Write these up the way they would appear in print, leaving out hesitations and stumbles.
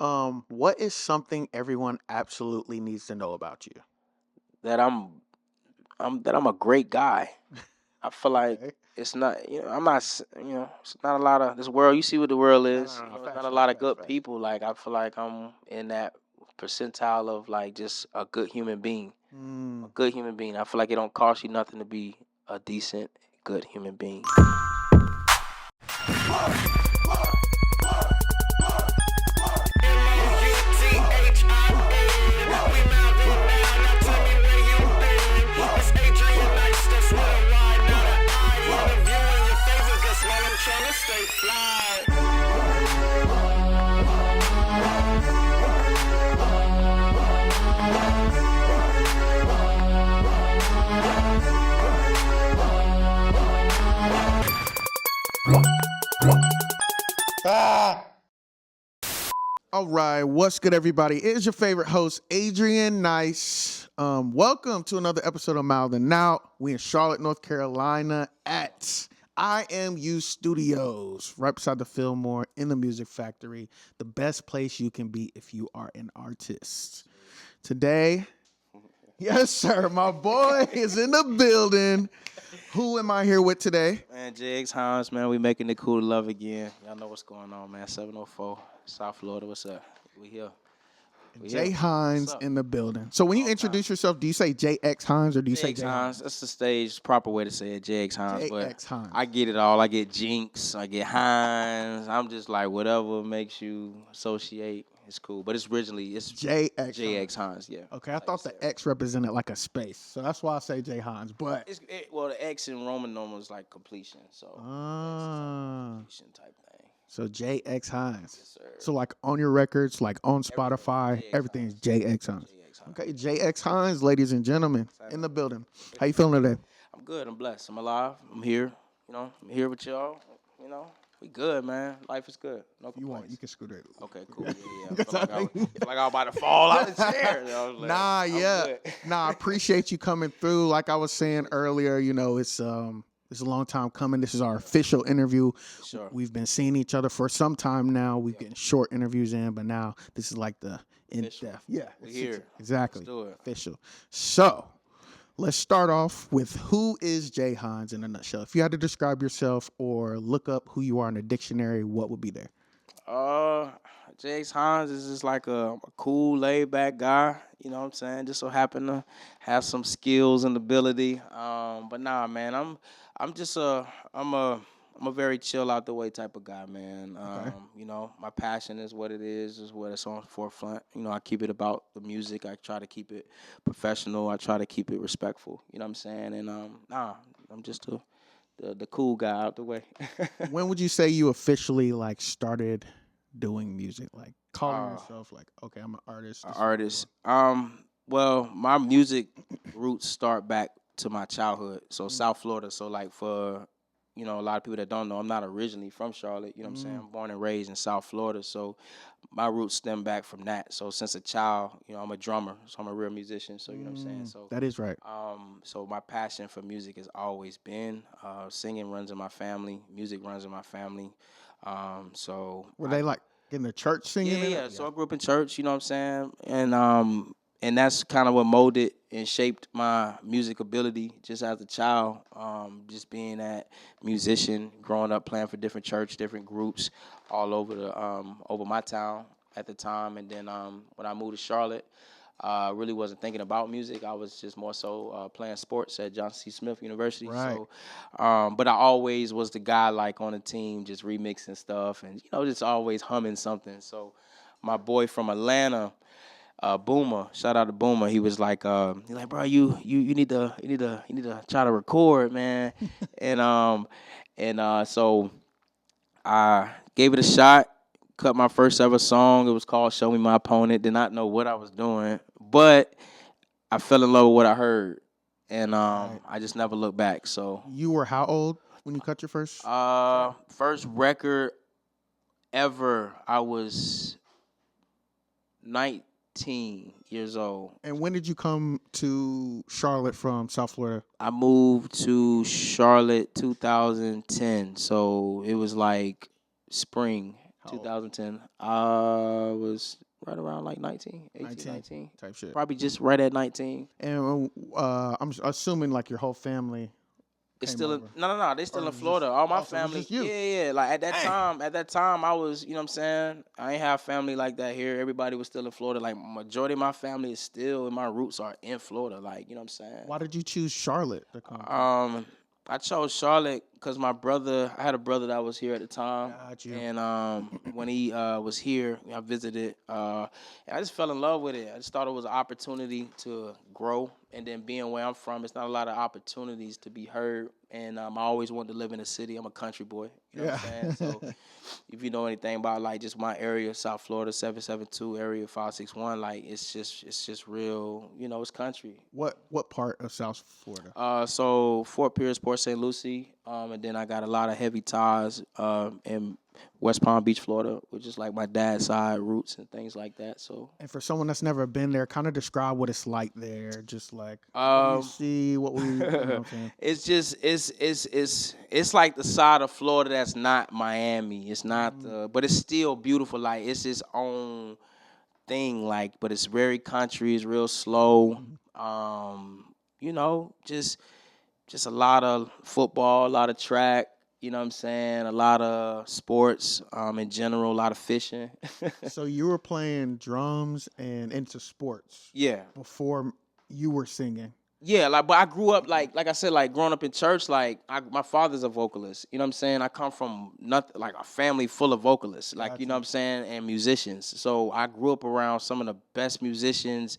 What is something everyone absolutely needs to know about you? That I'm a great guy. I feel like Okay. it's not, I'm not, it's not a lot of this world. You see what the world No, is. no, no. It's not Facts, a facts, lot of facts, good facts. people. Like I feel like I'm in that percentile of like just a good human being. A Mm. good human being. I feel like it don't cost you nothing to be a decent, good human being. Stay fly. All right, what's good, everybody? It is your favorite host, Adrian Nyce. Welcome to another episode of Mouthin Out. We in Charlotte, North Carolina at IMU Studios, right beside the Fillmore in the Music Factory. The best place you can be if you are an artist. Today, yes, sir, my boy is in the building. Who am I here with today? Man, JXHINES, man, we making it cool to love again. Y'all know what's going on, man. 704, South Florida. What's up? We here. Jay What's Hines up? in the building. So when you Long introduce yourself, do you say JX Hines or do you say Jay JXHINES. Hines? That's the stage proper way to say it, JXHINES. But JX Hines. I get it all. I get Jinx. I get Hines. I'm just like whatever makes you associate. It's cool. But it's JX JXHINES. Yeah. Okay, I thought the X represented like a space, so that's why I say Jay Hines. But Well, the X in Roman numeral is like completion. So completion type thing. so JX Hines. Yes, sir. So like on your records, like on Spotify, JX everything's JX Hines. JXHINES. Okay, JX Hines, ladies and gentlemen, in the building. How you feeling today? I'm good. I'm blessed. I'm alive. I'm here. I'm here with y'all. We good, man. Life is good. No You want? complaints. You can scoot it. Okay, cool. Yeah. I feel like I was about to fall out of the chair. Like, Nah, I'm yeah. good. Nah, I appreciate you coming through. Like I was saying earlier, it's a long time coming. This is our official interview. Sure. We've been seeing each other for some time now. We've getting short interviews in, but now this is like the in-depth. Yeah. We here. Exactly. Let's do it. Official. So let's start off with who is Jay Hines in a nutshell. If you had to describe yourself or look up who you are in a dictionary, what would be there? JXHINES is just like a cool, laid back guy. You know what I'm saying? Just so happen to have some skills and ability. But nah, man, I'm a very chill out the way type of guy, man. Okay. My passion is what it is what it's on forefront. I keep it about the music. I try to keep it professional. I try to keep it respectful. You know what I'm saying? And I'm just the cool guy out the way. When would you say you officially like started doing music? Like calling yourself like, okay, I'm an artist. This is what I'm Artist. Well, my music roots start back to my childhood. So South Florida. So like for a lot of people that don't know, I'm not originally from Charlotte. You know what I'm saying? I'm born and raised in South Florida. So my roots stem back from that. So since a child, I'm a drummer. So I'm a real musician. So you know what I'm saying? So That is right. so my passion for music has always been singing runs in my family, music runs in my family. So Were they like in the church singing? yeah, it? yeah. So I grew up in church, you know what I'm saying? And that's kind of what molded and shaped my music ability just as a child. Just being that musician, growing up playing for different church, different groups all over my town at the time. And then when I moved to Charlotte, I really wasn't thinking about music. I was just more so playing sports at Johnson C. Smith University. Right. So, but I always was the guy like on the team, just remixing stuff and just always humming something. So, my boy from Atlanta, Boomer, shout out to Boomer. He was like, bro, you need to try to record, man. So I gave it a shot. Cut my first ever song. It was called "Show Me My Opponent." Did not know what I was doing, but I fell in love with what I heard, and I just never looked back. So You were how old when you cut your first? first record ever, I was 19 years old. And when did you come to Charlotte from South Florida? I moved to Charlotte 2010, so it was like spring How old? 2010. I was right around like 19, 18, 19. type shit. Probably just right at 19. And I'm assuming like your whole family. It's came still over. no. They still Or in it was Florida. just- All my oh, so it was family, just you. yeah. Like Dang. at that time, I was, you know what I'm saying. I ain't have family like that here. Everybody was still in Florida. Like majority of my family is still, and my roots are in Florida. Like you know what I'm saying. Why did you choose Charlotte to come? I chose Charlotte because I had a brother that was here at the time. Got you. And when he was here, I visited, and I just fell in love with it. I just thought it was an opportunity to grow. And then being where I'm from, it's not a lot of opportunities to be heard. And I always wanted to live in a city. I'm a country boy. You know what I'm saying? So if you know anything about like just my area, South Florida, 772 area, 561, like it's just real, you know, it's country. What part of South Florida? So Fort Pierce, Port St. Lucie, and then I got a lot of heavy ties in West Palm Beach, Florida, which is like my dad's side roots and things like that. So, And for someone that's never been there, kind of describe what it's like there. Just like what do you see, what we, you know what I'm saying? it's just it's like the side of Florida that's not Miami. It's not, but it's still beautiful. Like it's its own thing. Like, but it's very country. It's real slow. You know, just a lot of football, a lot of track. You know what I'm saying? A lot of sports in general, a lot of fishing. So you were playing drums and into sports Yeah. before you were singing. Yeah, like, but I grew up like I said, like growing up in church. Like, my father's a vocalist. You know what I'm saying? I come from nothing, like a family full of vocalists. Like, you know what I'm saying, and musicians. So I grew up around some of the best musicians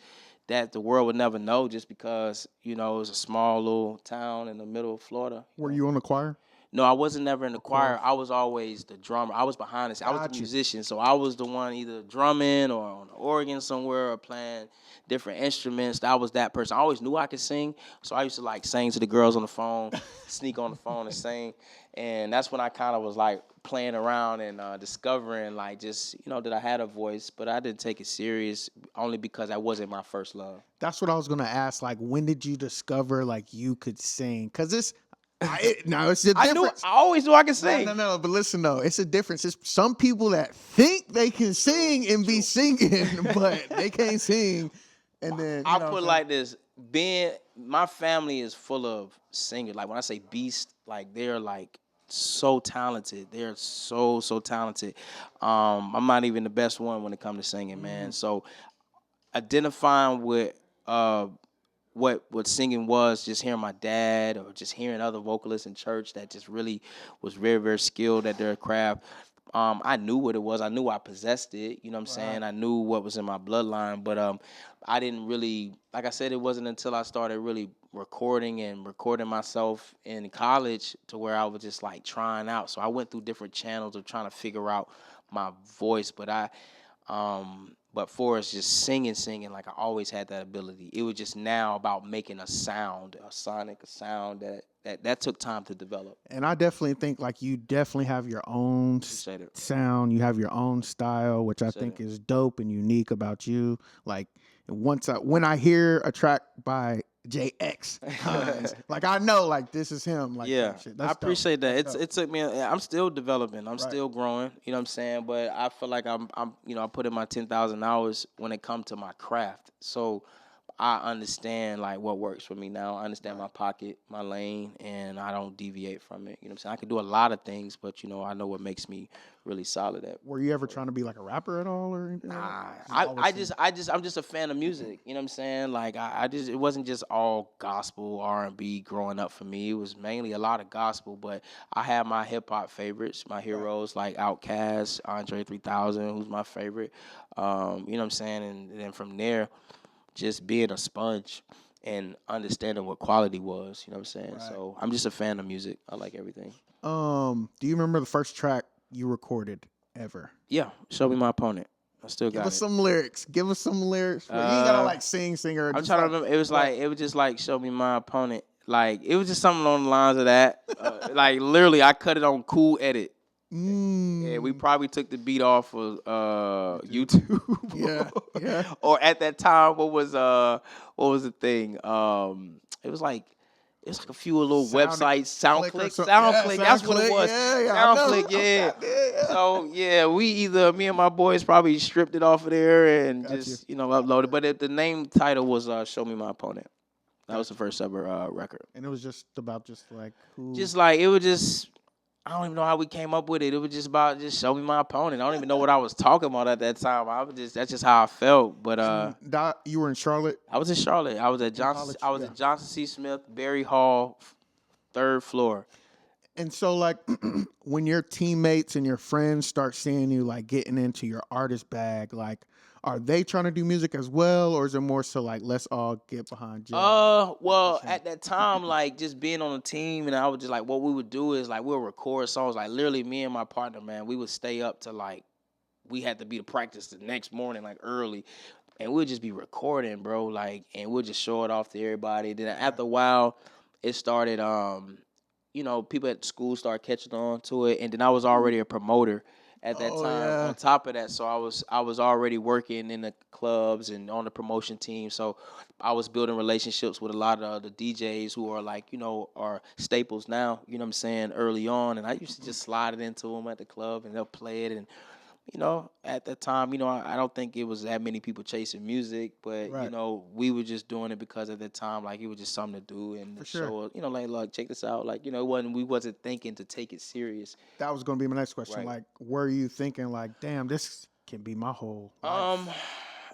that the world would never know, just because you know it was a small little town in the middle of Florida. Were you on the choir? No, I wasn't never in the choir. I was always the drummer. I was behind the scenes. I was the musician, so I was the one either drumming or on the organ somewhere or playing different instruments. I was that person. I always knew I could sing, so I used to like sing to the girls on the phone, sneak on the phone and sing. And that's when I kind of was like playing around and discovering like just, you know, that I had a voice, but I didn't take it serious only because that wasn't my first love. That's what I was gonna ask. Like, when did you discover like you could sing? Because it's a difference. I always knew I could sing. No, but listen though, it's a difference. It's some people that think they can sing and be singing, but they can't sing. And then I put it like this: my family is full of singers. Like when I say beast, like they're like so talented. They're so talented. I'm not even the best one when it comes to singing, man. So identifying with what singing was, just hearing my dad or just hearing other vocalists in church that just really was very, very skilled at their craft. I knew what it was. I knew I possessed it. You know what I'm saying? I knew what was in my bloodline, but I didn't really, like I said, it wasn't until I started really recording myself in college to where I was just like trying out. So I went through different channels of trying to figure out my voice, but but for us just singing, like I always had that ability. It was just now about making a sound, a sound that took time to develop. And I definitely think like you definitely have your own sound. You have your own style, which I think is dope and unique about you. Like when I hear a track by JXHINES, like I know like this is him. Like yeah, shit. I appreciate that. It took me. I'm still developing. I'm still growing. You know what I'm saying? But I feel like I'm you know I put in my 10,000 hours when it comes to my craft. So I understand like what works for me now. I understand my pocket, my lane, and I don't deviate from it. You know what I'm saying? I can do a lot of things, but you know I know what makes me really solid at. Were you ever trying to be like a rapper at all or anything? Nah, I'm just a fan of music. You know what I'm saying? Like it wasn't just all gospel R&B growing up for me. It was mainly a lot of gospel, but I had my hip hop favorites, my heroes like Outkast, Andre 3000, who's my favorite. You know what I'm saying? And then from there, just being a sponge and understanding what quality was. You know what I'm saying? Right. So I'm just a fan of music. I like everything. Do you remember the first track you recorded ever? Yeah, Show Me My Opponent. I still got it. Give us some lyrics. You ain't gotta like sing or. I'm trying to remember. It was just like Show Me My Opponent. Like it was just something on the lines of that. Like literally, I cut it on Cool Edit. Yeah, we probably took the beat off of YouTube. Yeah. Or at that time, what was the thing? It was like It's like a few little Sound websites, Click or SoundClick, something. SoundClick. Yeah, That's what it SoundClick. was. Yeah, I know. SoundClick, yeah. Yeah. So yeah, me and my boys probably stripped it off of there and Got just uploaded. But the name title was "Show Me My Opponent." That was the first ever record. And it was just about like who. Just like it was just. I don't even know how we came up with it. It was just about just show me my opponent. I don't even know what I was talking about at that time. That's just how I felt. But You were in Charlotte. I was in Charlotte. I was at college? at Johnson C. Smith, Berry Hall, third floor. And so, like, when your teammates and your friends start seeing you, like, getting into your artist bag, like, are they trying to do music as well, or is it more so like, let's all get behind Jay? Well, at that time, like, just being on a team, and I was just like, what we would do is like we'll record songs. Like, literally, me and my partner, man, we would stay up to like we had to be to practice the next morning, like early, and we'd just be recording, bro. Like, and we'll just show it off to everybody. Then after a while, it started. People at school started catching on to it, and then I was already a promoter at that time. Yeah. On top of that, so I was already working in the clubs and on the promotion team. So I was building relationships with a lot of the DJs who are like, are staples now. You know what I'm saying? Early on, and I used to just slide it into them at the club, and they'll play it. And at that time, I don't think it was that many people chasing music, but Right. We were just doing it because at that time, like, it was just something to do and For sure. show, like, look, check this out. Like, we wasn't thinking to take it serious. That was going to be my next question. Right. Like, were you thinking, like, damn, this can be my whole life?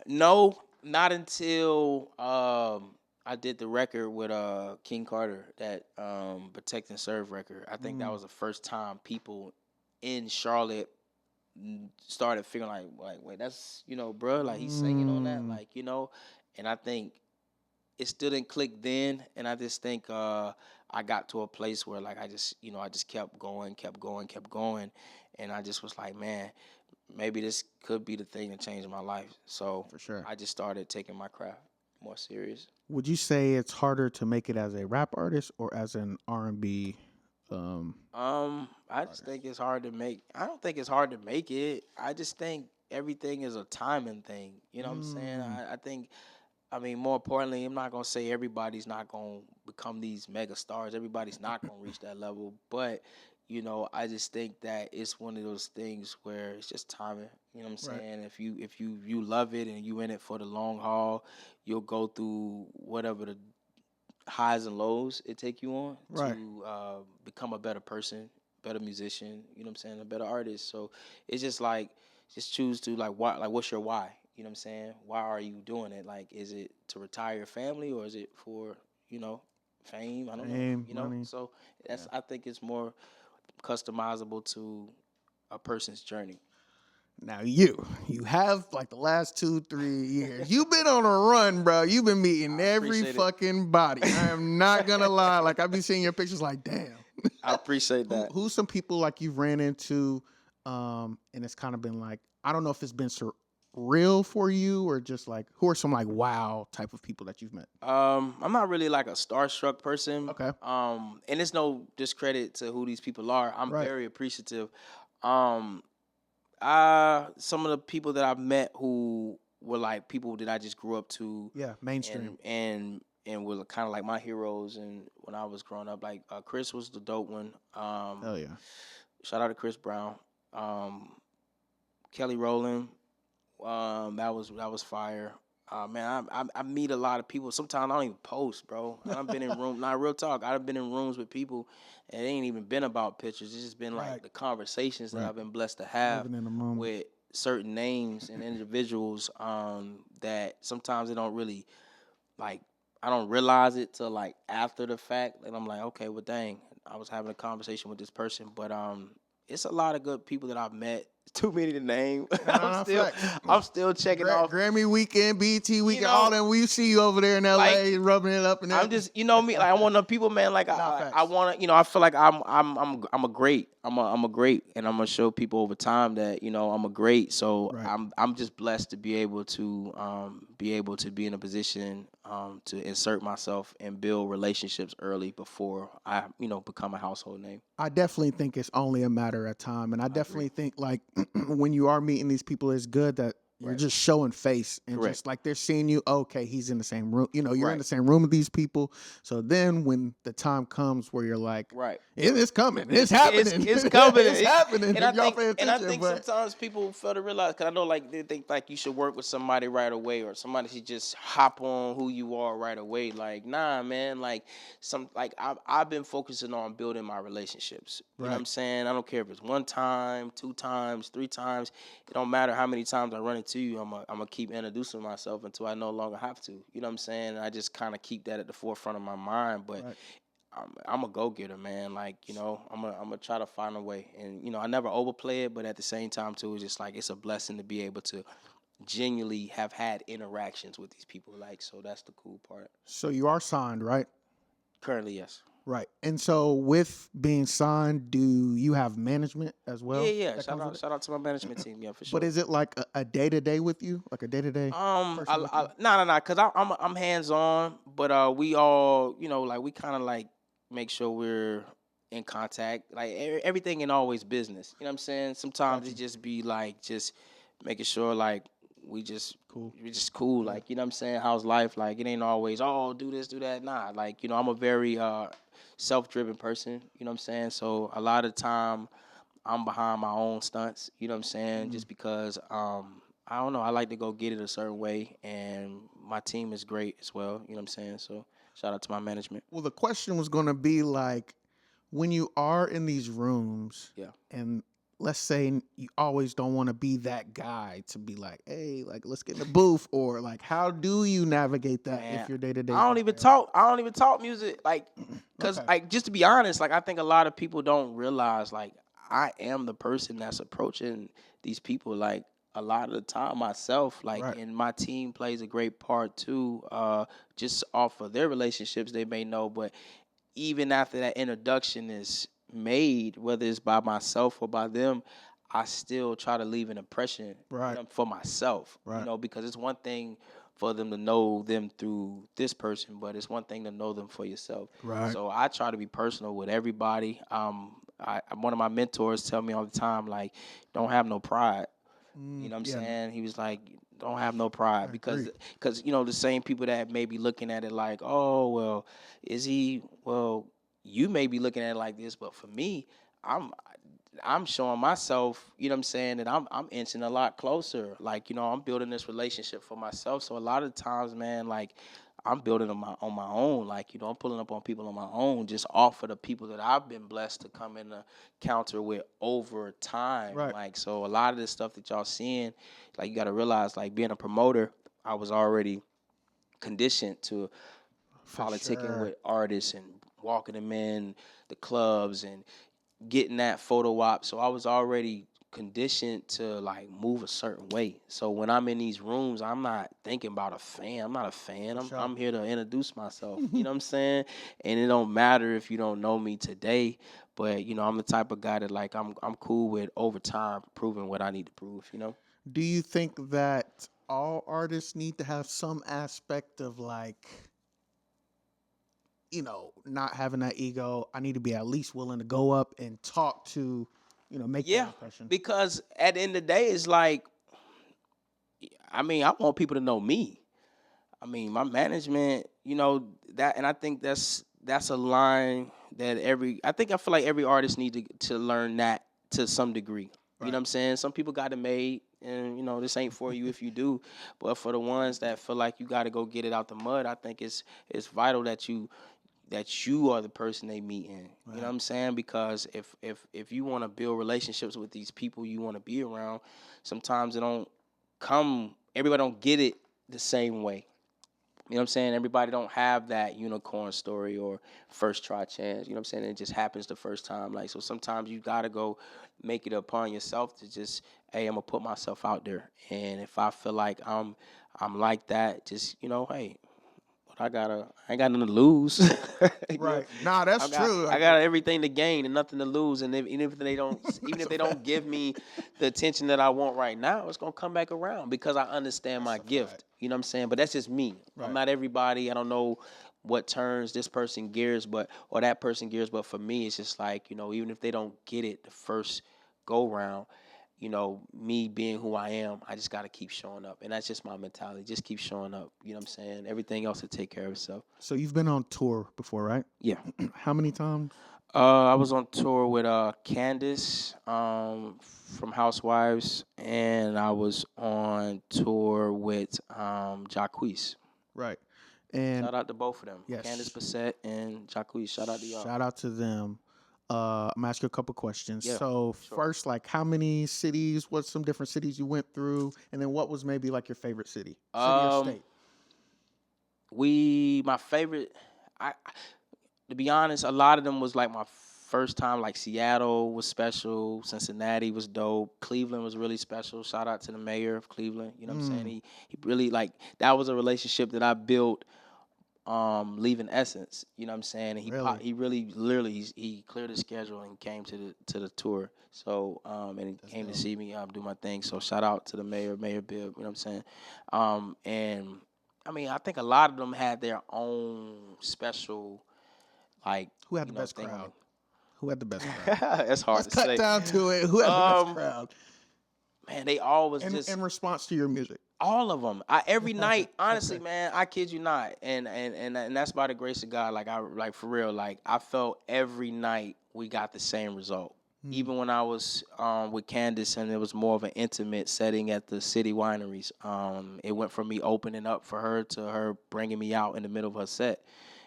No, not until I did the record with King Carter, that Protect and Serve record. I think that was the first time people in Charlotte started figuring like wait, that's bro, like he's singing on that, like, and I think it still didn't click then, and I just think I got to a place where like I just kept going, and I just was like, man, maybe this could be the thing that changed my life. So For sure. I just started taking my craft more serious. Would you say it's harder to make it as a rap artist or as an R&B? I just think it's hard to make. I don't think it's hard to make it. I just think everything is a timing thing. You know what I'm saying? I think, more importantly, I'm not gonna say everybody's not gonna become these mega stars. Everybody's not gonna reach that level. But I just think that it's one of those things where it's just timing. You know what I'm saying? If you love it and you in it for the long haul, you'll go through whatever the highs and lows it take you on to become a better person, better musician, you know what I'm saying, a better artist. So it's just like, just choose to like what's your why? You know what I'm saying? Why are you doing it? Like, is it to retire your family, or is it for, fame? I don't know. Money. So I think it's more customizable to a person's journey. Now you have like the last 2-3 years. You've been on a run, bro. You've been meeting every appreciate it. fucking body. I am not gonna lie. Like, I be seeing your pictures, like, damn. I appreciate that. Who's some people like you've ran into, and it's kind of been like, I don't know if it's been surreal for you or just like, who are some like wow type of people that you've met? I'm not really like a starstruck person. Okay. And it's no discredit to who these people are. I'm very appreciative. Some of the people that I've met who were like people that I just grew up to. Yeah, mainstream. And were kind of like my heroes. And when I was growing up, like Chris was the dope one. Hell yeah. Shout out to Chris Brown. Kelly Rowland. That was fire. Man, I meet a lot of people. Sometimes I don't even post, bro. I've been in rooms, not real talk. I've been in rooms with people, and it ain't even been about pictures. It's just been like the conversations that I've been blessed to have Living in the moment. with certain names and individuals that sometimes they don't really, like, I don't realize it till like after the fact. And I'm like, okay, well, dang, I was having a conversation with this person. But it's a lot of good people that I've met. Too many to name. I'm still checking off. Grammy weekend, BT weekend, all them. We see you over there in LA, like, rubbing it up and I'm just, me. Like, I want the people, man. Like, I want to. I feel like I'm a great. I'm a great, and I'm gonna show people over time that I'm a great. So I'm just blessed to be able to be in a position to insert myself and build relationships early before I become a household name. I definitely think it's only a matter of time, and I definitely think like when you are meeting these people, it's good that You're just showing face and Correct. just like they're seeing you. Okay, he's in the same room. You know, you're in Right. the same room with these people. So then when the time comes where you're like, Right. it's coming. It's happening. It's coming. It's happening. And I If y'all think, pay attention, and I think but sometimes people fail to realize, because I know like they think like you should work with somebody right away, or somebody should just hop on who you are right away. Like, nah, man. Like I've been focusing on building my relationships. You know what I'm saying? I don't care if it's 1 time, 2 times, 3 times. It don't matter how many times I run into you. I'm gonna keep introducing myself until I no longer have to. You know what I'm saying? And I just kind of keep that at the forefront of my mind. But I'm a go-getter, man. Like, you know, I'm gonna try to find a way. And, you know, I never overplay it, but at the same time, too, it's just like it's a blessing to be able to genuinely have had interactions with these people. Like, so that's the cool part. So you are signed, right? Currently, yes. Right. And so with being signed, do you have management as well? Yeah. that Shout comes with it? out to my management team, yeah, for sure. But is it like a day-to-day with you? Like a day-to-day? No, because I'm hands on, but we all, you know, like we kind of like make sure we're in contact. Like everything ain't always business. You know what I'm saying? Sometimes it just be like just making sure like we just cool. Like, you know what I'm saying? How's life? Like it ain't always do this, do that. Nah, like, you know, I'm a very self-driven person. You know what I'm saying? So a lot of the time I'm behind my own stunts. You know what I'm saying? Just because I don't know. I like to go get it a certain way, and my team is great as well. You know what I'm saying? So shout out to my management. Well, the question was going to be like, when you are in these rooms, and let's say you always don't want to be that guy to be like, hey, like let's get in the booth, or like, how do you navigate that if you're day to day? I don't even talk music, like, cause like just to be honest, like I think a lot of people don't realize like I am the person that's approaching these people like a lot of the time myself, like, and my team plays a great part too, just off of their relationships they may know, but even after that introduction is made, whether it's by myself or by them, I still try to leave an impression for myself, you know, because it's one thing for them to know them through this person, but it's one thing to know them for yourself. Right. So I try to be personal with everybody. One of my mentors tell me all the time, like, don't have no pride. You know what I'm saying? He was like, don't have no pride, because you know, the same people that may be looking at it like, oh, well, is he, well, you may be looking at it like this, but for me, I'm showing myself, you know what I'm saying, that I'm inching a lot closer. Like, you know, I'm building this relationship for myself. So a lot of times, man, like, I'm building on my own. Like, you know, I'm pulling up on people on my own, just off of the people that I've been blessed to come in a counter with over time. Like, so a lot of this stuff that y'all seeing, like, you got to realize, like, being a promoter, I was already conditioned to politicking with artists and walking them in the clubs and getting that photo op. So I was already conditioned to like move a certain way. So when I'm in these rooms, I'm not thinking about a fan. I'm not a fan. I'm here to introduce myself. You know what I'm saying? And it don't matter if you don't know me today, but you know, I'm the type of guy that like I'm cool with over time proving what I need to prove, you know? Do you think that all artists need to have some aspect of like, you know, not having that ego? I need to be at least willing to go up and talk to, you know, make that impression. Because at the end of the day, it's like, I mean, I want people to know me. I mean, my management, you know, that, and I think that's a line that I feel like every artist needs to learn that to some degree. You know what I'm saying? Some people got it made, and, you know, this ain't for you if you do. But for the ones that feel like you got to go get it out the mud, I think it's vital that you are the person they meet in. You know what I'm saying? Because if you want to build relationships with these people you want to be around, sometimes everybody don't get it the same way. You know what I'm saying? Everybody don't have that unicorn story or first try chance. You know what I'm saying? It just happens the first time. Like, so sometimes you got to go make it upon yourself to just, hey, I'm going to put myself out there. And if I feel like I'm like that, just, you know, hey, I ain't got nothing to lose. Nah, that's true. I got everything to gain and nothing to lose. And even if they don't give me the attention that I want right now, it's gonna come back around because I understand my gift. You know what I'm saying? But that's just me. I'm not everybody. I don't know what turns this person gears, or that person gears. But for me, it's just like, you know, even if they don't get it the first go round, me being who I am, I just got to keep showing up. And that's just my mentality. Just keep showing up. You know what I'm saying? Everything else will take care of itself. So you've been on tour before, right? Yeah. How many times? I was on tour with Candace from Housewives, and I was on tour with JXHINES. Right. And Shout out to both of them. Yes. Candace Bassett and JXHINES. Shout out to y'all. shout out to them. I'm gonna ask you a couple questions. Yeah, So sure. first, like, how many cities? What's some different cities you went through? And then what was maybe like your favorite city or state? My favorite, to be honest, a lot of them was like my first time. Like Seattle was special, Cincinnati was dope, Cleveland was really special. Shout out to the mayor of Cleveland. You know what I'm saying? He really, like, that was a relationship that I built leaving Essence. You know what I'm saying? And Really? he really literally he cleared his schedule and came to the tour. So and he came to see me do my thing. So shout out to the mayor Bibb. You know what I'm saying? And I mean, I think a lot of them had their own special, like, Who had the best thing on crowd? it. Who had the best crowd? That's hard Let's to cut say. down to it. Who had the best crowd? Man, they always just In response to your music. all of them. Every night, honestly, man, I kid you not, and that's by the grace of God. Like for real, like I felt every night we got the same result. Even when I was with Candace and it was more of an intimate setting at the city wineries, it went from me opening up for her to her bringing me out in the middle of her set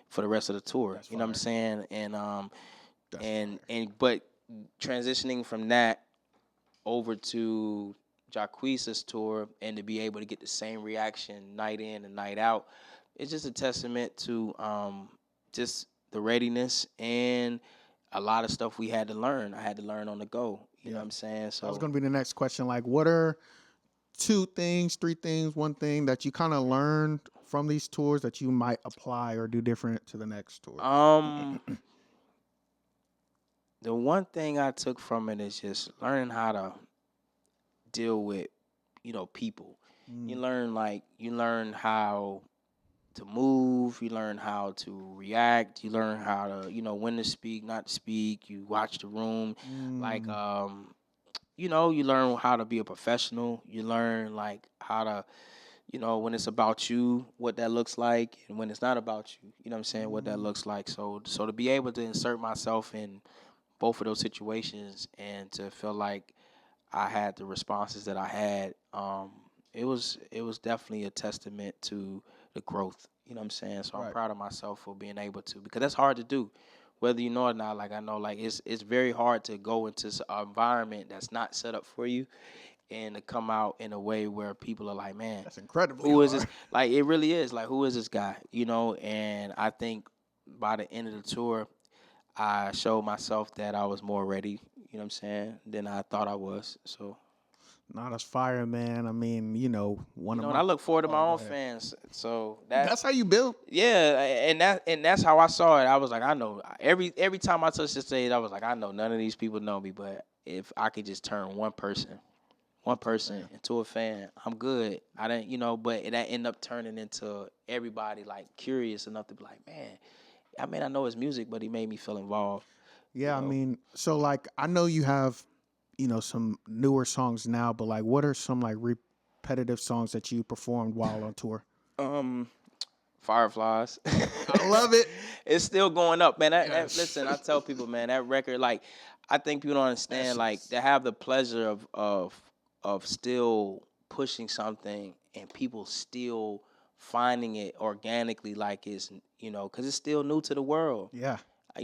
for the rest of the tour. That's you know what I'm fire. saying? But transitioning from that over to JXHINES' tour and to be able to get the same reaction night in and night out, it's just a testament to just the readiness and a lot of stuff we had to learn. I had to learn on the go. You know what I'm saying? So That was going to be the next question. Like, what are 2 things, 3 things, 1 thing that you kind of learned from these tours that you might apply or do different to the next tour? The one thing I took from it is just learning how to deal with, people. You learn how to move, you learn how to react, you learn how to, when to speak, not to speak, you watch the room. Like you learn how to be a professional. You learn like how to, when it's about you, what that looks like, and when it's not about you, you know what I'm saying, what that looks like. So to be able to insert myself in both of those situations and to feel like I had the responses that I had, it was definitely a testament to the growth. You know what I'm saying? So I'm proud of myself for being able to, because that's hard to do, whether you know it or not. Like I know, like it's very hard to go into an environment that's not set up for you, and to come out in a way where people are like, man, That's incredibly who is hard. this? Like it really is. Like, who is this guy? And I think by the end of the tour, I showed myself that I was more ready, you know what I'm saying, than I thought I was. So, Nah, that's fire, man. I mean, one of and my. I look forward to my own go ahead. fans. So That's how you build. yeah, and that's how I saw it. I was like, I know every time I touched the stage, I was like, I know none of these people know me, but if I could just turn one person into a fan, I'm good. I didn't, but that ended up turning into everybody like curious enough to be like, man, I mean, I know his music, but he made me feel involved. Yeah, I mean, so like I know you have, some newer songs now, but like what are some like repetitive songs that you performed while on tour? Fireflies. I love it. It's still going up, man. Yes. Listen, I tell people, man, that record, like, I think people don't understand, like, to have the pleasure of still pushing something and people still finding it organically, like it's, because it's still new to the world. Yeah. I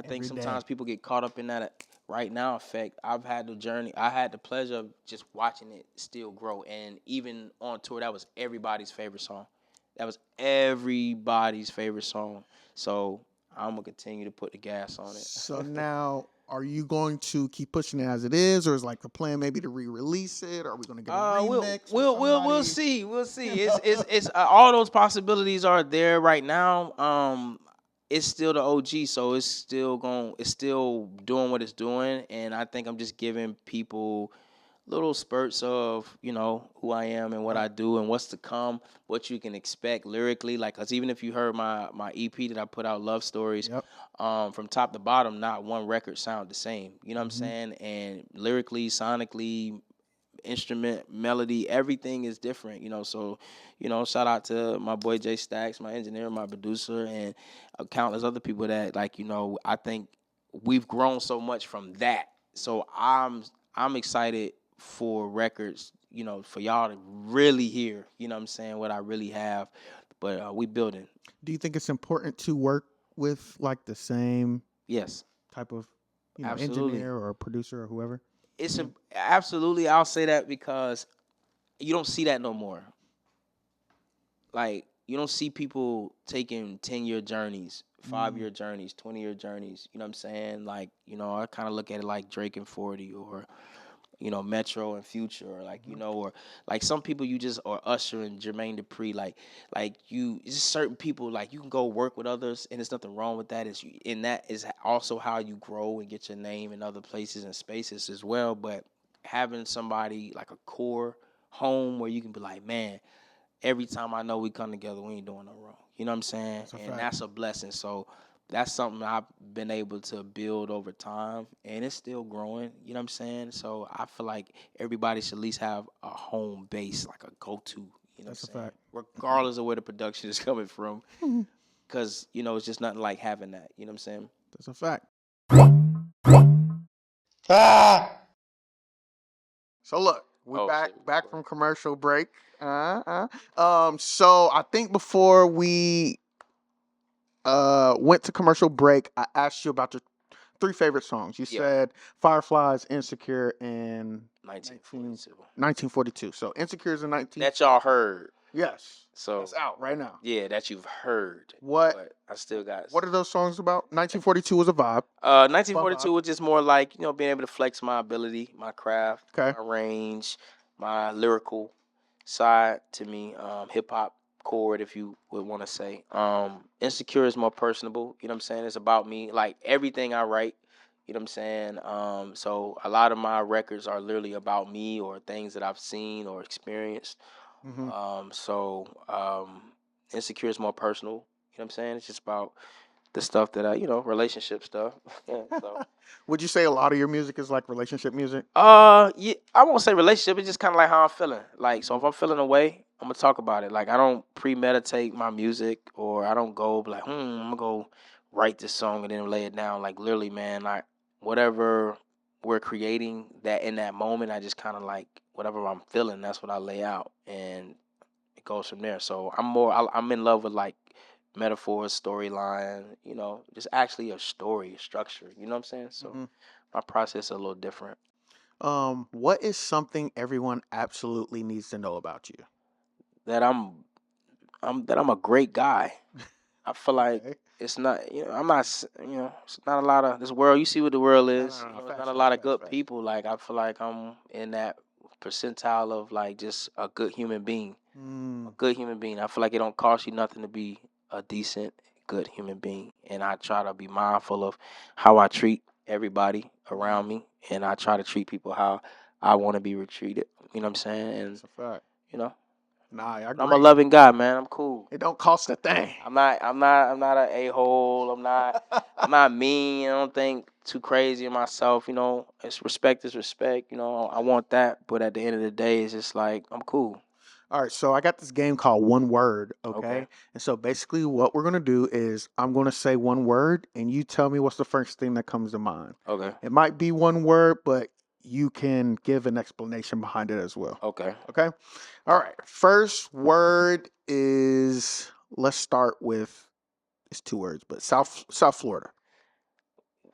think Every sometimes day. people get caught up in that right now effect. I've had the journey. I had the pleasure of just watching it still grow. And even on tour, that was everybody's favorite song. That was everybody's favorite song. So I'm going to continue to put the gas on it. So now, are you going to keep pushing it as it is, or is like the plan maybe to re-release it? Are we going to get a remix? We'll see. We'll see. It's all those possibilities are there right now. It's still the OG, so it's still doing what it's doing, and I think I'm just giving people little spurts of, who I am and what I do and what's to come, what you can expect lyrically. Like, cause even if you heard my EP that I put out, Love Stories, Yep. from top to bottom, not one record sound the same. You know what I'm Mm-hmm. saying? And lyrically, sonically, instrument, melody, everything is different. So, shout out to my boy Jay Stacks, my engineer, my producer, and countless other people that, like, I think we've grown so much from that. So I'm excited for records, for y'all to really hear, what I'm saying, what I really have. But we building. Do you think it's important to work with like the same Yes, type of, absolutely. engineer or producer or whoever? It's absolutely. I'll say that because you don't see that no more. Like, you don't see people taking 10-year journeys, 5-year journeys, 20-year journeys. You know what I'm saying? Like, I kind of look at it like Drake and 40, or Metro and Future, or like, or like some people you just, or Usher and Jermaine Dupri, like you, it's just certain people, like, you can go work with others, and there's nothing wrong with that. And that is also how you grow and get your name in other places and spaces as well. But having somebody like a core home where you can be like, man, every time I know we come together, we ain't doing no wrong. You know what I'm saying? That's a And fact. that's a blessing. So that's something I've been able to build over time, and it's still growing. You know what I'm saying? So I feel like everybody should at least have a home base, like a go-to. You know That's a what I'm saying? fact. Regardless of where the production is coming from, because it's just nothing like having that. You know what I'm saying? That's a fact. So look, we're Oh, back shit. back from commercial break. So I think before we went to commercial break, I asked you about your 3 favorite songs. You Yeah. said Fireflies, Insecure, and 1942. 1942. So Insecure is in 19. That y'all heard. Yes. So That's out right now. yeah, that you've heard. What But I still got. What are those songs about? 1942 was a vibe. 1942 was just more like, being able to flex my ability, my craft, Okay. my range, my lyrical side to me, hip hop chord, if you would want to say. Insecure is more personable. You know what I'm saying? It's about me, like everything I write. You know what I'm saying? So a lot of my records are literally about me or things that I've seen or experienced. Mm-hmm. Insecure is more personal. You know what I'm saying? It's just about the stuff that relationship stuff. Yeah, so. Would you say a lot of your music is like relationship music? Yeah, I won't say relationship. It's just kind of like how I'm feeling. Like, so if I'm feeling away, I'm gonna talk about it. Like, I don't premeditate my music, or I don't go like, I'm gonna go write this song and then lay it down. Like, literally, man, like whatever we're creating that in that moment, I just kind of like whatever I'm feeling. That's what I lay out, and it goes from there. So I'm in love with like metaphors, storyline, just actually a story, a structure. You know what I'm saying? So my process is a little different. What is something everyone absolutely needs to know about you? That I'm a great guy. I feel like Okay. it's not, I'm not, it's not a lot of this world. You see what the world is. No, There's facts, not a facts, lot of facts, good facts. people. Like, I feel like I'm in that percentile of like just a good human being. A good human being. I feel like it don't cost you nothing to be a decent, good human being. And I try to be mindful of how I treat everybody around me, and I try to treat people how I want to be treated. You know what I'm saying? And That's a fact. you know, Nah, I agree. I'm a loving guy, man. I'm cool. It don't cost a thing. I'm not an a-hole. I'm not mean. I don't think too crazy of myself. It's respect is respect. I want that, but at the end of the day, it's just like I'm cool. All right, so I got this game called One Word, okay? Okay. And so basically what we're going to do is I'm going to say one word and you tell me what's the first thing that comes to mind. Okay. It might be one word, but you can give an explanation behind it as well. Okay. Okay? All right. First word is, let's start with, it's 2 words, but South Florida.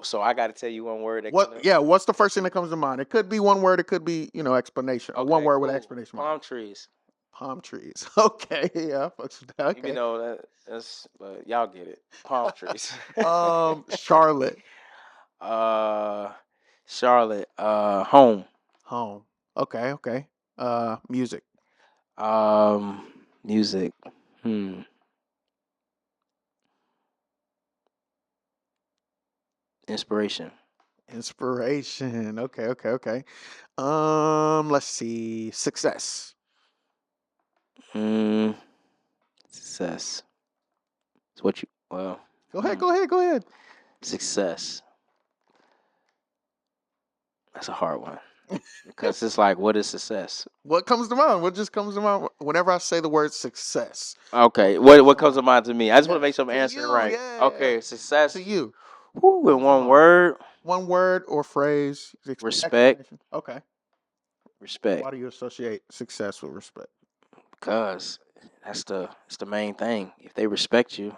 So I got to tell you one word. What's the first thing that comes to mind? It could be one word, it could be, explanation. Or one word with an explanation. Palm trees. Palm trees. Okay, yeah, fucks with that. Okay. Even though that's, but y'all get it. Palm trees. Charlotte. Charlotte. Home. Home. Okay. Music. Music. Inspiration. Inspiration. Okay. Let's see. Success. Mm, success. It's what you well. Go ahead. Success. That's a hard one because it's like, what is success? What comes to mind? What just comes to mind whenever I say the word success? Okay, What what comes comes to to mind to me? I just want to make Yes, sure I'm to answering you. right. Yeah. Okay, success. To you. Whew, in Comes to one mind. word, One word or phrase. respect. Explanation. Okay. Respect. Why do you associate success with respect? Because it's the main thing. If they respect you,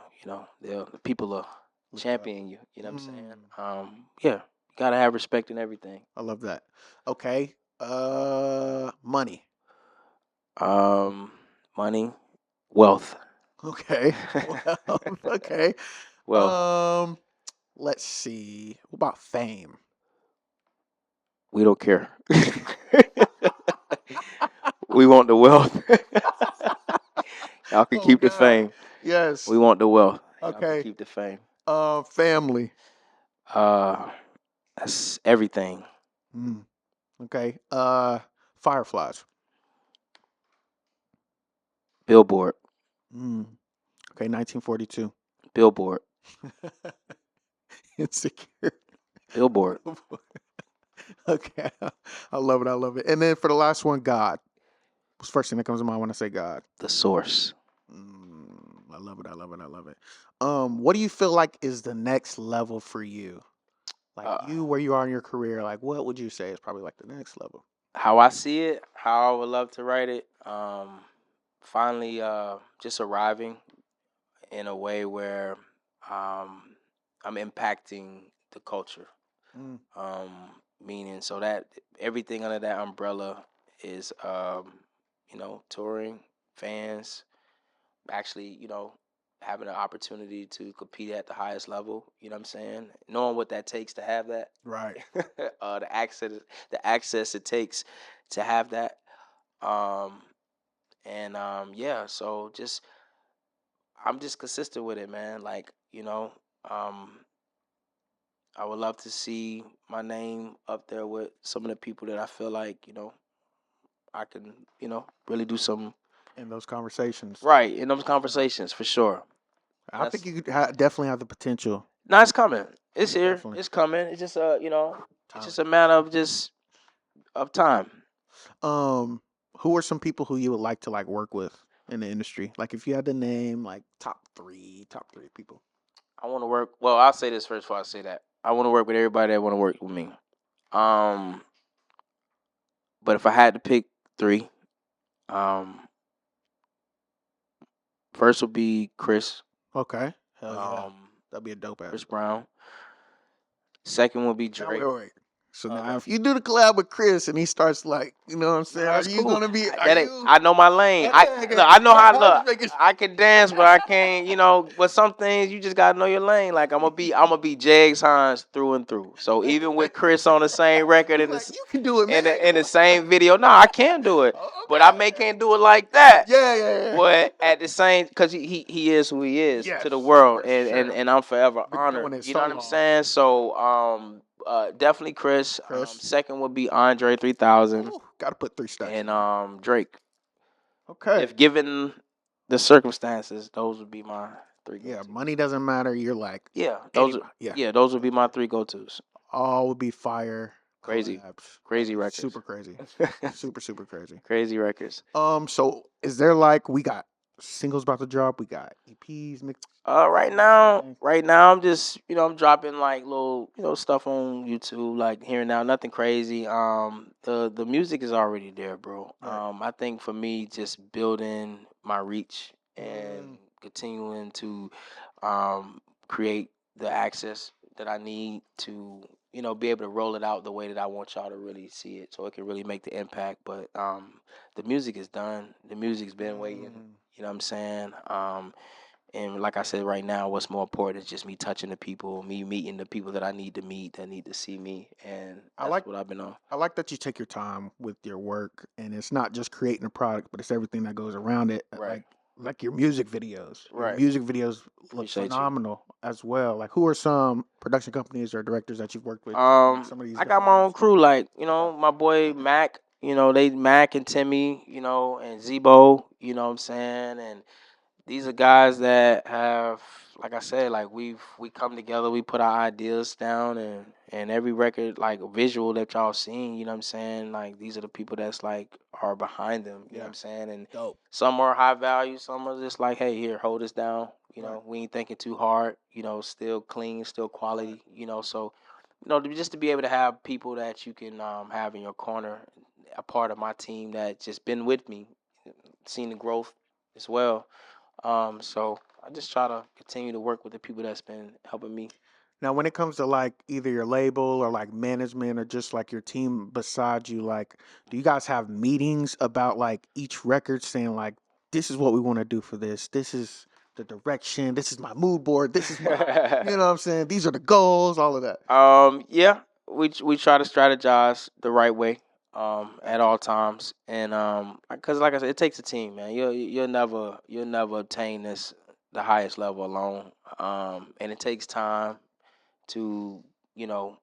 the people will Look up. champion you. You know what I'm saying? Mm, Yeah, you gotta have respect in everything. I love that. Okay. Money. Money, wealth, Okay. Well, okay. wealth. Let's see. What about fame? We don't care. We want the wealth. Y'all can Oh keep the God. fame. Yes. We want the wealth. Y'all can Okay. keep the fame. Family. That's everything. Mm, okay. Fireflies. Billboard, Mm, okay. 1942. billboard, Insecure. billboard. Okay. I love it. I love it. And then for the last one, God. What's the first thing that comes to mind when I say God? The source. I love it. I love it. I love it. What do you feel like is the next level for you? Like Uh, you, where you are in your career, like what would you say is probably like the next level? how I see it, how I would love to write it. Finally, just arriving in a way where um, I'm impacting the culture. Mm, Um, Meaning so that everything under that umbrella is, touring, fans, actually, having an opportunity to compete at the highest level. You know what I'm saying? Knowing what that takes to have that, right. the access it takes to have that. Um, yeah. So I'm just consistent with it, man. Like, um, I would love to see my name up there with some of the people that I feel like, I can, really do some In those conversations, right in those conversations for sure. I That's think you could definitely have the potential. no, it's coming. It's here. Definitely. It's coming. It's just it's Time. just a matter of just of time. Um, who are some people who you would like to like work with in the industry? Like if you had to name like top three people. I want to work. Well, I'll say this first before I say that. I want to work with everybody that want to work with me. Um, but if I had to pick three, um, first would be Chris. Okay. Hell yeah. Um, That'd be a dope ass. Chris Brown. Second would be Now, Drake. wait. So now, if you do the collab with Chris and he starts like, you know what I'm saying? Nah, Are that's you cool. gonna be? Are That ain't, you? I know my lane. Okay. Look, I know how. I was Look, making sure. I can dance, but I can't. But some things you just gotta know your lane. Like I'm gonna be JXHINES through and through. So even with Chris on the same record He's in like, the you can do it, man. in the same video, no, I can do it, Oh, but I can't do it like that. Yeah. But at the same, because he is who he is Yes, to the world, for and, sure. and I'm forever Been honored. doing it You know so what I'm long. saying? So definitely Chris. Chris. Second would be Andre 3000, Ooh, gotta put three stacks. and Drake. Okay. If given the circumstances, those would be my three Yeah, go-tos. money doesn't matter. You're like, Yeah, those would be my three go-tos. all would be fire. Crazy, Collabs. crazy records. Super crazy. Super crazy. Crazy records. So is there like we got singles about to drop? We got EPs mixed. Right now, I'm just I'm dropping like little stuff on YouTube, like here and now, nothing crazy. The music is already there, bro. Right. I think for me, just building my reach and Mm. continuing to create the access that I need to be able to roll it out the way that I want y'all to really see it, so it can really make the impact. But the music is done. The music's been waiting. You know what I'm saying? And like I said, right now, what's more important is just me touching the people, me meeting the people that I need to meet, that need to see me, and that's what I've been on. I like that you take your time with your work, and it's not just creating a product, but it's everything that goes around it. Right. Like like your music videos. Your Right. music videos look Appreciate you. phenomenal as well. Like, who are some production companies or directors that you've worked with? To make some of these I got different my own movies? crew, like, my boy Mac, they Mac and Timmy, and Zebo, you know what I'm saying? And these are guys that have, like I said, like we come together, we put our ideas down, and every record, like visual that y'all seen, you know what I'm saying? Like these are the people that's like are behind them, you know what I'm saying? And Dope. some are high value, some are just like, hey, here, hold us down. Right. We ain't thinking too hard, still clean, still quality, so just to be able to have people that you can have in your corner, a part of my team that just been with me, seen the growth as well. So I just try to continue to work with the people that's been helping me. Now, when it comes to like either your label or like management or just like your team beside you, like, do you guys have meetings about like each record saying like, this is what we want to do for this? This is the direction. This is my mood board. This is my, you know what I'm saying? These are the goals, all of that. Yeah, we try to strategize the right way at all times, and because like I said, it takes a team, man. You'll never obtain the highest level alone, and it takes time to you know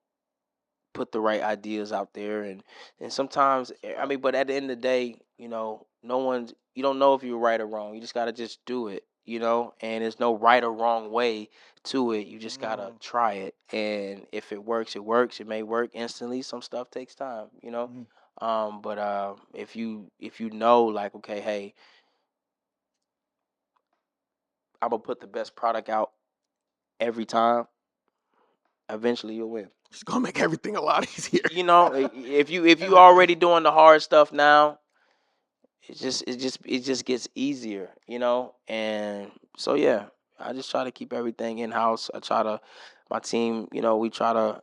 put the right ideas out there, and sometimes I mean, but at the end of the day, no one's you don't know if you're right or wrong. You just gotta just do it, and there's no right or wrong way to it. You just gotta try it, and if it works, it works. It may work instantly. Some stuff takes time. Mhm. But if you know, like, okay, hey, I'm gonna put the best product out every time. Eventually, you'll win. It's gonna make everything a lot easier. If you already doing the hard stuff now, it just gets easier. And so yeah, I just try to keep everything in house. My team, we try to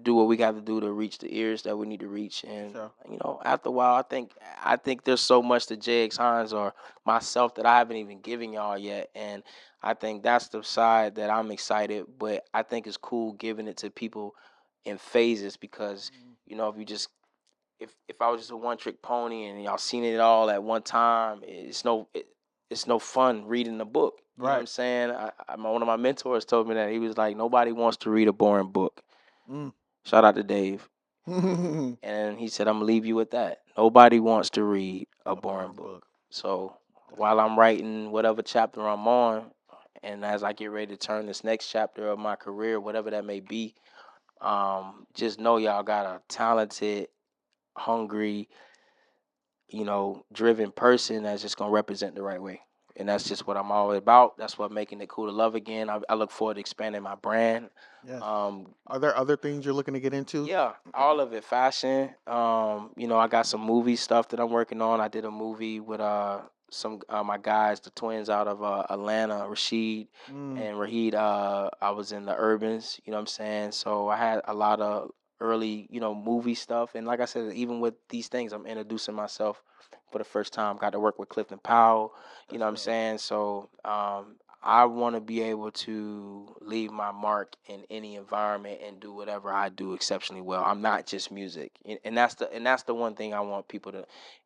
do what we got to do to reach the ears that we need to reach. And Sure. after a while, I think there's so much to JXHINES or myself that I haven't even given y'all yet, and I think that's the side that I'm excited. But I think it's cool giving it to people in phases because if you just if I was just a one trick pony and y'all seen it all at one time, it's no fun reading the book. You know what I'm Right. saying? One of my mentors told me that he was like, nobody wants to read a boring book. Mm. Shout out to Dave. And he said, I'm gonna leave you with that. Nobody wants to read a boring book. So while I'm writing whatever chapter I'm on, and as I get ready to turn this next chapter of my career, whatever that may be, just know y'all got a talented, hungry, driven person that's just gonna represent the right way. And that's just what I'm always about. That's what making it cool to love again. I look forward to expanding my brand. Yes. Um, Are there other things you're looking to get into? yeah, all of it. Fashion. I got some movie stuff that I'm working on. I did a movie with some my guys, the twins out of Atlanta, Rashid Mm. and Rahid. I was in the Urbans, you know what I'm saying? So I had a lot of early, movie stuff. And like I said, even with these things, I'm introducing myself for the first time. Got to work with Clifton Powell, you know what I'm saying? So I want to be able to leave my mark in any environment and do whatever I do exceptionally well. I'm not just music, and that's the one thing I want people to.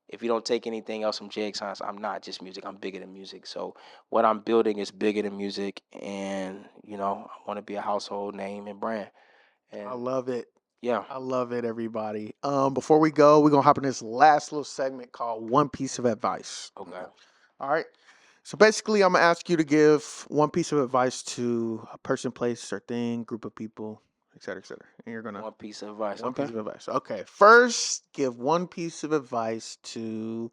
If you don't take anything else from JXHINES, I'm not just music. I'm bigger than music. So what I'm building is bigger than music, and I want to be a household name and brand. And I love it. yeah, I love it, everybody. Before we go, we're gonna hop in this last little segment called One Piece of Advice. okay. All right. So basically, I'm gonna ask you to give one piece of advice to a person, place, or thing, group of people, et cetera, et cetera. And you're gonna One piece of advice. one Okay. piece of advice. Okay. First, give one piece of advice to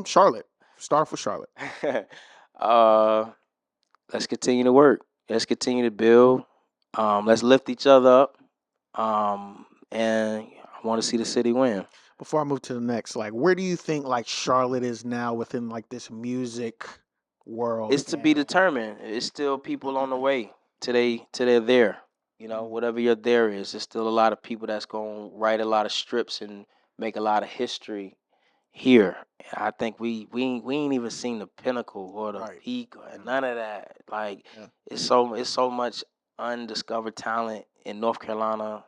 Charlotte. Start off with Charlotte. uh, let's continue to work. Let's continue to build. Let's lift each other up. And I want to see the city win. Before I move to the next, like, where do you think like Charlotte is now within like this music world? It's to be determined. It's still people on the way to their there. Whatever your there is, there's still a lot of people that's gonna write a lot of strips and make a lot of history here. And I think we ain't even seen the pinnacle or the Right. peak or none of that. Like Yeah. it's so much undiscovered talent in North Carolina,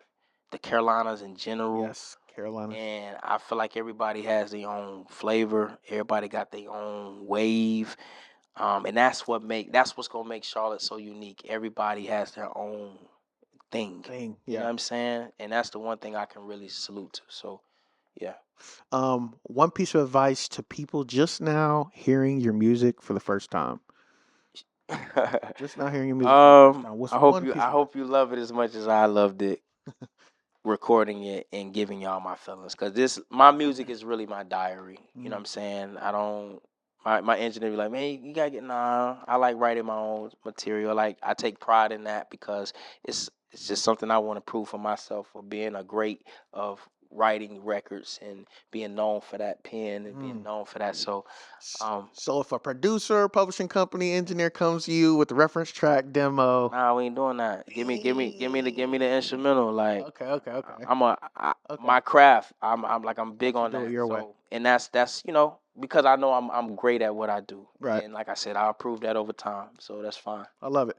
the Carolinas in general. Yes. Carolina. And I feel like everybody has their own flavor. Everybody got their own wave. And that's what's gonna make Charlotte so unique. Everybody has their own thing. You know what I'm saying? And that's the one thing I can really salute to. So yeah. One piece of advice to people just now hearing your music for the first time. Just now hearing your music for the first time. What's I hope you love it as much as I loved it. Recording it and giving y'all my feelings, because my music is really my diary. You know what I'm saying? I don't. My engineer be like, man, you gotta get I like writing my own material. Like, I take pride in that because it's just something I want to prove for myself, for being a great of writing records and being known for that pen and being known for that. So so if a producer, publishing company, engineer comes to you with the reference track demo, nah, we ain't doing that. Give me the instrumental. Like, okay. My craft. I'm big on do that. it your way. And that's because I know I'm great at what I do. Right. And like I said, I'll prove that over time. So that's fine. I love it.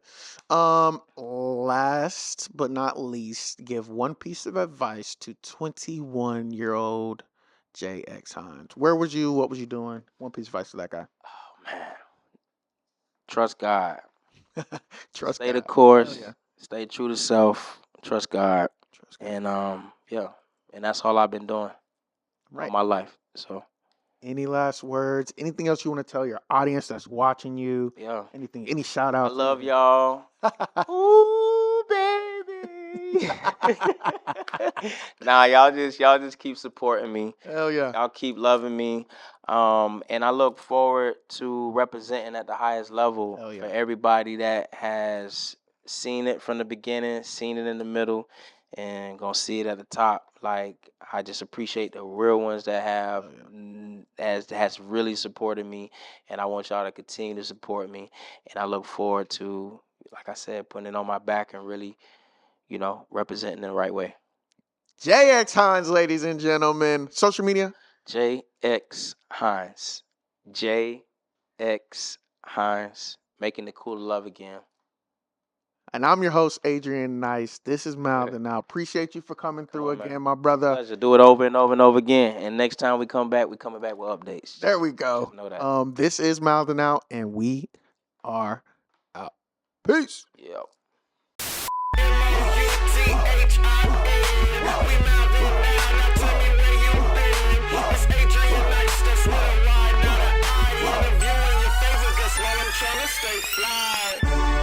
Last but not least, give one piece of advice to 21-year-old JXHINES. Where was you? What was you doing? One piece of advice to that guy. Oh man. Trust God. Trust Stay God. the course. Yeah. Stay true to self. Trust God. Trust God. And yeah. And that's all I've been doing all my life. So any last words? Anything else you want to tell your audience that's watching you? yeah. Anything? Any shout outs? I love y'all. Ooh, baby. Nah, y'all just keep supporting me. Hell yeah. Y'all keep loving me. And I look forward to representing at the highest level for everybody that has seen it from the beginning, seen it in the middle, and gonna see it at the top. Like, I just appreciate the real ones that have has really supported me, and I want y'all to continue to support me. And I look forward to, like I said, putting it on my back and really, representing in the right way. JXHINES, ladies and gentlemen. Social media? JXHINES. JXHINES. Making it cool to love again. And I'm your host, Adrian Nyce. This is Mouthin Out. Appreciate you for coming through again, my brother. Pleasure. Do it over and over and over again. And next time we come back, we're coming back with updates. There we go. Just know that. This is Mouthin Out, and we are out. Peace. Yep. Stay fly.